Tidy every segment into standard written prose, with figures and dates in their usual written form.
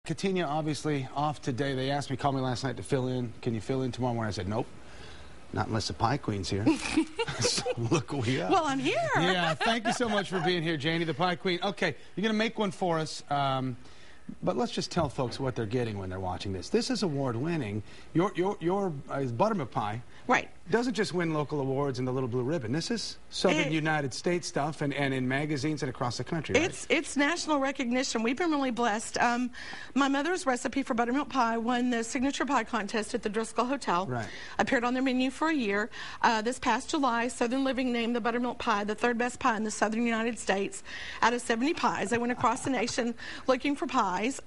Katina, obviously, off today. They asked me, called me last night to fill in. Can you fill in tomorrow morning? I said, nope. Not unless the Pie Queen's here. So look who we are. Well, I'm here. Yeah, thank you so much for being here, Janie, the Pie Queen. Okay, you're going to make one for us. But let's just tell folks what they're getting when they're watching this. This is award-winning. Your buttermilk pie Right. doesn't just win local awards and the little blue ribbon. This is Southern United States stuff and in magazines and across the country, right? It's national recognition. We've been really blessed. My mother's recipe for buttermilk pie won the signature pie contest at the Driscoll Hotel. Right. Appeared on their menu for a year. This past July, Southern Living named the buttermilk pie the third best pie in the Southern United States out of 70 pies. They went across the nation looking for pies.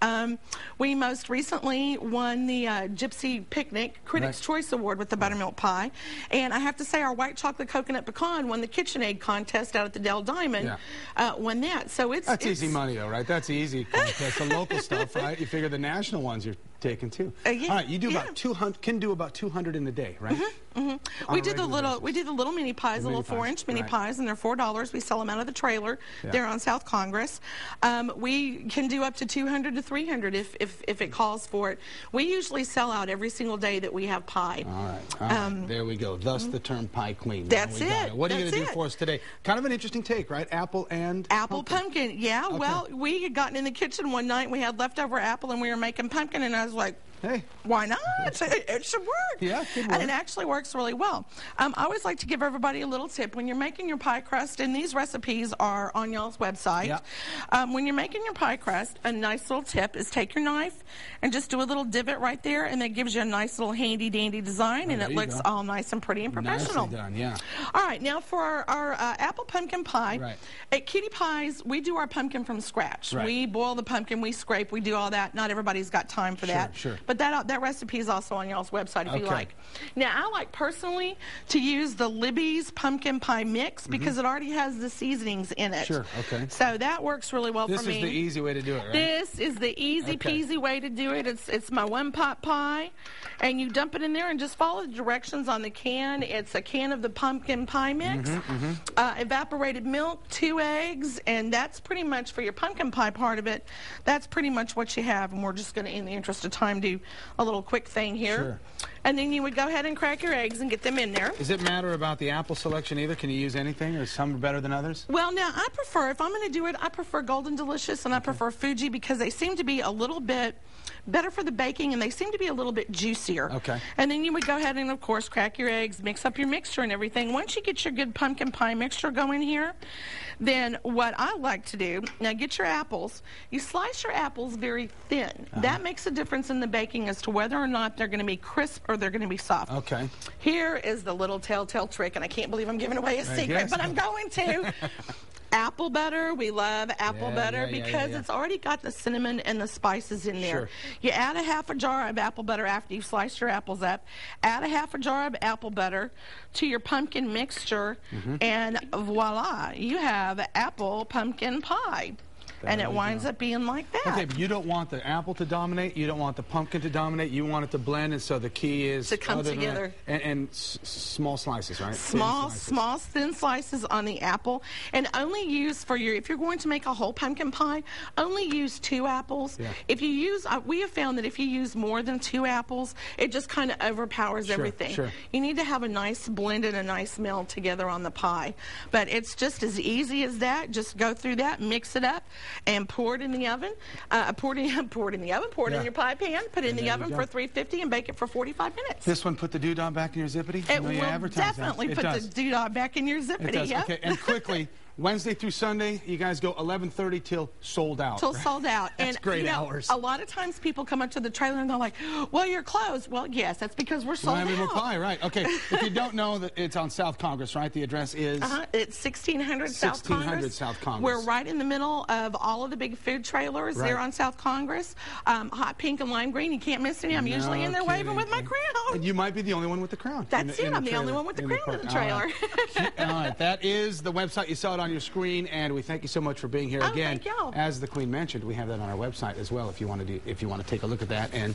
We most recently won the Gypsy Picnic Critics' Choice Award with the buttermilk pie. And I have to say our white chocolate coconut pecan won the KitchenAid contest out at the Dell Diamond. Won that. So that's easy money, though, right? That's easy contest. The local stuff, right? You figure the national ones you're taking too. Yeah, all right, you do about 200. Can do about 200 in a day, right? We do the little mini pies, the little 4-inch mini pies, and they're $4. We sell them out of the trailer. They're on South Congress. We can do up to 200 to 300 if it calls for it. We usually sell out every single day that we have pie. All right. There we go. Thus the term Pie Queen. That's it. What are you going to do for us today? Kind of an interesting take, right? Apple pumpkin. Yeah. Okay. Well, we had gotten in the kitchen one night. We had leftover apple, and we were making pumpkin, and I was like, hey, why not? It should work. Yeah, it could work. And it actually works really well. I always like to give everybody a little tip. When you're making your pie crust, and these recipes are on y'all's website, when you're making your pie crust, a nice little tip is take your knife and just do a little divot right there, and that gives you a nice little handy-dandy design, and it looks all nice and pretty and professional. Nicely done, yeah. All right, now for our apple pumpkin pie, at Cutie Pies, we do our pumpkin from scratch. We boil the pumpkin, we scrape, we do all that. Not everybody's got time for that. Sure. But that recipe is also on y'all's website if you like. Now, I like personally to use the Libby's pumpkin pie mix because it already has the seasonings in it. So that works really well for me. This is the easy way to do it, right? This is the easy peasy way to do it. It's my one-pot pie, and you dump it in there and just follow the directions on the can. It's a can of the pumpkin pie mix, evaporated milk, 2 eggs, and that's pretty much for your pumpkin pie part of it. That's pretty much what you have, and we're just going to, in the interest of time, do a little quick thing here. And then you would go ahead and crack your eggs and get them in there. Does it matter about the apple selection either? Can you use anything, or some are better than others? Well, now, I prefer, if I'm going to do it, I prefer Golden Delicious and I prefer Fuji because they seem to be a little bit better for the baking, and they seem to be a little bit juicier. And then you would go ahead and, of course, crack your eggs, mix up your mixture and everything. Once you get your good pumpkin pie mixture going here, then what I like to do, now get your apples. You slice your apples very thin. That makes a difference in the baking as to whether or not they're going to be crisp or they're going to be soft. Here is the little telltale trick, and I can't believe I'm giving away a secret, but I'm going to. Apple butter, we love apple butter because it's already got the cinnamon and the spices in there. You add a half a jar of apple butter after you've sliced your apples up. Add a half a jar of apple butter to your pumpkin mixture, and voila, you have apple pumpkin pie. And it winds up being like that. Okay, but you don't want the apple to dominate. You don't want the pumpkin to dominate. You want it to blend, and so the key is to come together. And small slices, right? Small, thin slices on the apple. And only use for your, if you're going to make a whole pumpkin pie, only use 2 apples. If you use, we have found that if you use more than 2 apples, it just kind of overpowers everything. You need to have a nice blend and a nice meld together on the pie. But it's just as easy as that. Just go through that, mix it up, and pour it in the oven. Pour it in your pie pan, put it in the oven for 350 and bake it for 45 minutes. This one put the doodah back in your zippity? It will definitely put the doodah back in your zippity. It does. Okay, and quickly, Wednesday through Sunday, you guys go 11:30 till sold out. Sold out. That's great hours. A lot of times people come up to the trailer and they're like, well, you're closed. Well, yes, that's because we're sold out. More pie, right. Okay, if you don't know, that it's on South Congress, right? The address is? It's 1600 South Congress. 1600 South Congress. We're right in the middle of all of the big food trailers there on South Congress. Hot pink and lime green. You can't miss any. I'm usually in there waving with my crown. And you might be the only one with the crown. That's it. I'm the only one with the crown in the trailer. All right. That is the website. You saw it on your screen, and we thank you so much for being here again. Thank y'all. As the Queen mentioned, we have that on our website as well if you want to take a look at that and